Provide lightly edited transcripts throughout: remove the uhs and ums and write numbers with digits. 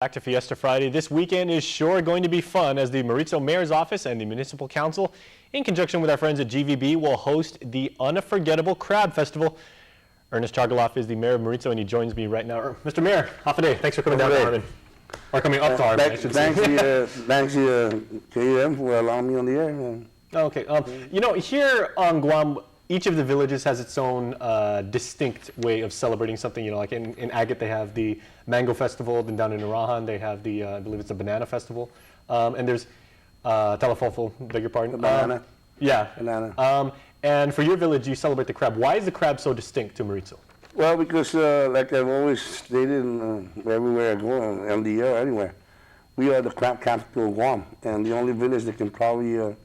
Back to Fiesta Friday. This weekend is sure going to be fun as the Merizo Mayor's Office and the Municipal Council, in conjunction with our friends at GVB, will host the Unforgettable Crab Festival. Ernest Chargaloff is the Mayor of Merizo, and he joins me right now. Mr. Mayor, half a day. Thanks for coming down to Harmon. Or coming up to Harmon, I should say. Thanks to KM for allowing me on the air. Okay. You know, here on Guam, each of the villages has its own distinct way of celebrating something. You know, like in Agate, they have the Mango Festival. Then down in Irahan, they have the, I believe it's a Banana Festival. And there's Talafofo, beg your pardon. Banana. Yeah. Banana. And for your village, you celebrate the crab. Why is the crab so distinct to Merizo? Well, because like I've always stated everywhere I go, on MDL, anywhere, we are the crab capital of Guam. And the only village that can probably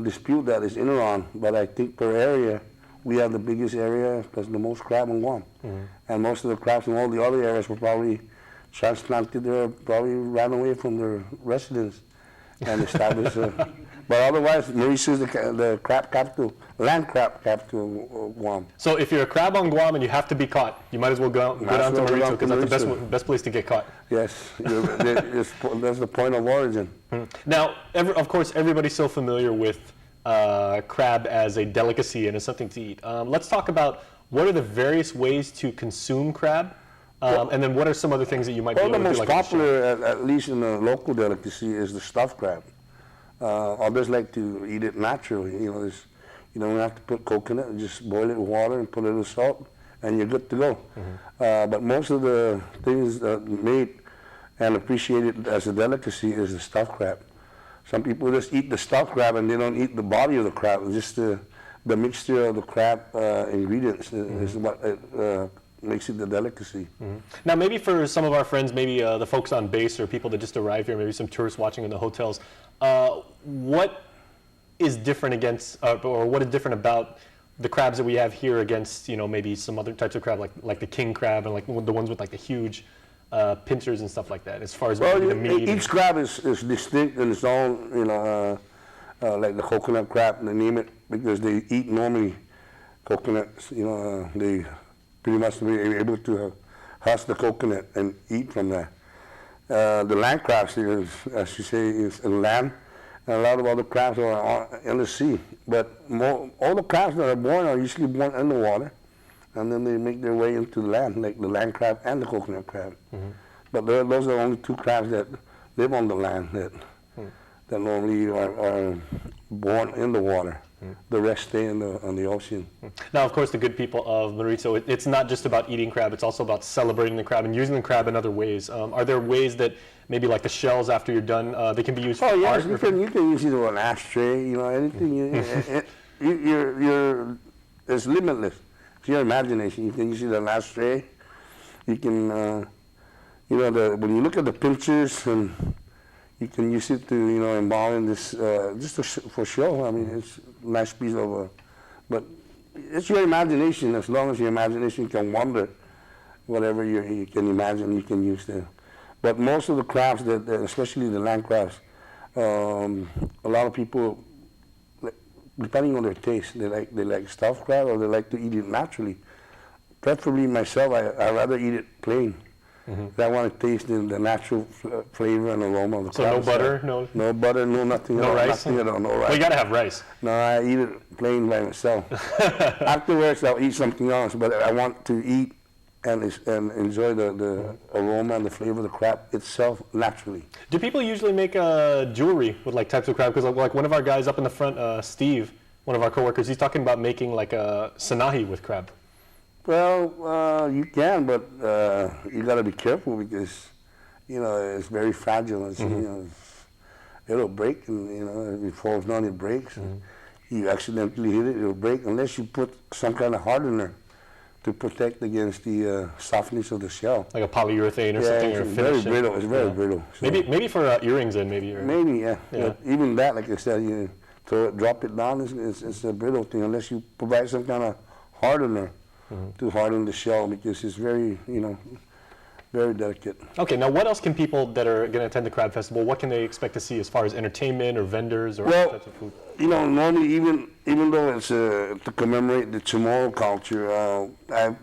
dispute that is Irahan, but I think per area, we have the biggest area because the most crab in Guam. Mm-hmm. And most of the crabs in all the other areas were probably transplanted there, probably ran away from their residence and established. But otherwise, Merizo is the crab capital, land crab capital of Guam. So if you're a crab on Guam and you have to be caught, you might as well go down to Merizo because that's the best place to get caught. Yes, that's the point of origin. Now, of course, everybody's so familiar with crab as a delicacy and as something to eat. Let's talk about what are the various ways to consume crab, and then what are some other things that you might be able to do? The most popular, at least in the local delicacy, is the stuffed crab. Others like to eat it naturally. You know, you don't have to put coconut, just boil it with water and put a little salt, and you're good to go. Mm-hmm. But most of the things made and appreciated as a delicacy is the stuffed crab. Some people just eat the stuffed crab and they don't eat the body of the crab. Just the mixture of the crab ingredients is what makes it the delicacy. Mm-hmm. Now, maybe for some of our friends, maybe the folks on base or people that just arrived here, maybe some tourists watching in the hotels, what is different or what is different about the crabs that we have here against, you know, maybe some other types of crab, like the king crab and like the ones with like the huge pincers and stuff like that, as far as the meat? Each crab is distinct in its own, you know, like the coconut crab, they name it, because they eat normally coconuts, you know, they pretty much be able to husk the coconut and eat from that. The land crabs, as you say, is in land, and a lot of other crabs are in the sea. But all the crabs that are born are usually born in the water, and then they make their way into the land, like the land crab and the coconut crab. Mm-hmm. But those are only two crabs that live on the land that normally are born in the water. The rest stay on the ocean. Now, of course, the good people of Merizo, it's not just about eating crab, it's also about celebrating the crab and using the crab in other ways. Are there ways that maybe like the shells after you're done, they can be used for art? Yes, you can use it on an ashtray, you know, anything. It's limitless. It's your imagination. You can use it on an ashtray. You can, you know, when you look at the pictures, and you can use it to, you know, embalm in this, just for show. I mean, it's a nice piece of, but it's your imagination. As long as your imagination can wander, whatever you can imagine, you can use them. But most of the crabs, especially the land crabs, a lot of people, depending on their taste, they like stuffed crab or they like to eat it naturally. Preferably myself, I rather eat it plain. Mm-hmm. I want to taste the natural flavor and aroma of the crab. So no butter, no butter, no nothing. No rice. Nothing at all. No rice. Well, you gotta have rice. No, I eat it plain by myself. Afterwards, I'll eat something else. But I want to eat and enjoy the aroma and the flavor of the crab itself naturally. Do people usually make jewelry with like types of crab? Because like one of our guys up in the front, Steve, one of our coworkers, he's talking about making like a sanahi with crab. Well, you can, but you got to be careful because, you know, it's very fragile. It's, you know, it'll break, and you know, if it falls down, it breaks. Mm-hmm. You accidentally hit it, it'll break unless you put some kind of hardener to protect against the softness of the shell. Like a polyurethane or something, or very brittle. It's very brittle. So maybe for earrings, then maybe. Maybe, yeah. But even that, like I said, you drop it down. It's a brittle thing unless you provide some kind of hardener. To harden the shell, because it's very, you know, very delicate. Okay, now what else can people that are going to attend the Crab Festival, what can they expect to see as far as entertainment or vendors or other types of food? You know, normally even though it's to commemorate the Chamorro culture, I've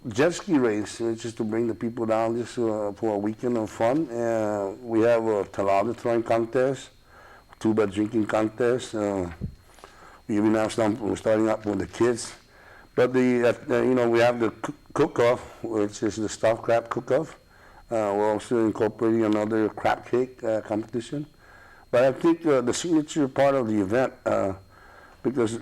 jet ski race, just to bring the people down just for a weekend of fun. We have a talada throwing contest, tuba drinking contest. We're starting up with the kids. But we have the cook-off, which is the stuffed crab cook-off. We're also incorporating another crab cake competition. But I think the signature part of the event, because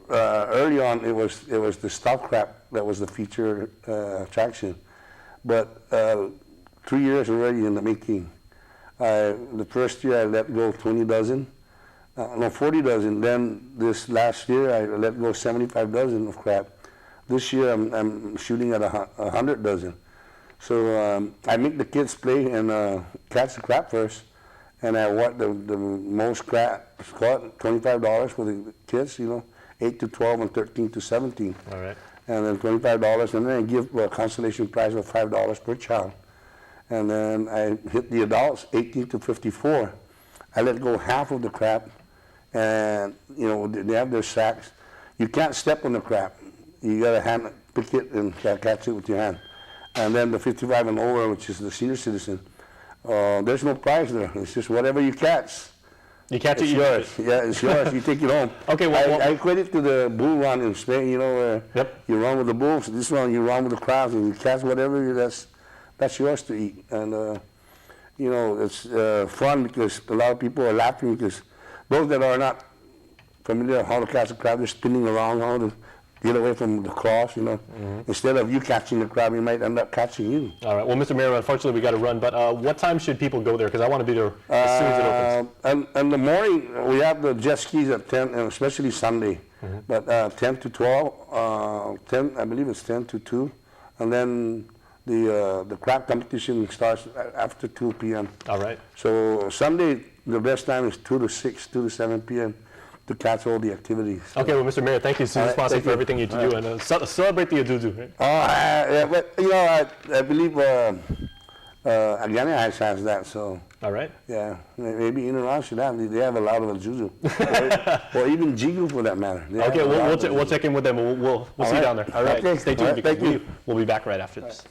early on it was the stuffed crab that was the feature attraction. But 3 years already in the making. The first year I let go 20 dozen. 40 dozen. Then this last year I let go 75 dozen of crab. This year I'm shooting at 100 dozen. So I make the kids play and catch the crab first, and I want the most crab caught, $25 for the kids, 8 to 12 and 13 to 17. All right. And then $25, and then I give a consolation prize of $5 per child. And then I hit the adults, 18 to 54. I let go half of the crab. And they have their sacks. You can't step on the crab. You gotta pick it and catch it with your hand. And then the 55 and over, which is the senior citizen, there's no prize there. It's just whatever you catch. You catch it, it's yours. Yeah, it's yours. You take it home. Okay. Well, I equate it to the bull run in Spain. Where you run with the bulls. This one you run with the crabs, and you catch whatever that's yours to eat. And it's fun because a lot of people are laughing because those that are not familiar with how to catch a crab, they're spinning around, how to get away from the claws, Instead of you catching the crab, he might end up catching you. All right. Well, Mr. Mayor, unfortunately, we got to run, but what time should people go there? Because I want to be there as soon as it opens. In the morning, we have the jet skis at 10, and especially Sunday. But 10 to 12, 10, I believe it's 10 to 2. And then the crab competition starts after 2 p.m. All right. So Sunday, the best time is 2 to 6, 2 to 7 p.m. to catch all the activities. So. Okay, well, Mr. Mayor, thank you, Susan Sponsor, for everything you do, and celebrate the Adudu. Right? Yeah, but I believe Agana has that, so. All right. Yeah, maybe in-and-out should have. They have a lot of Azuzu, or even Jigu for that matter. Okay, we'll check in with them. We'll see you down there. All right. Okay. Stay tuned. Thank you. We'll be back right after this.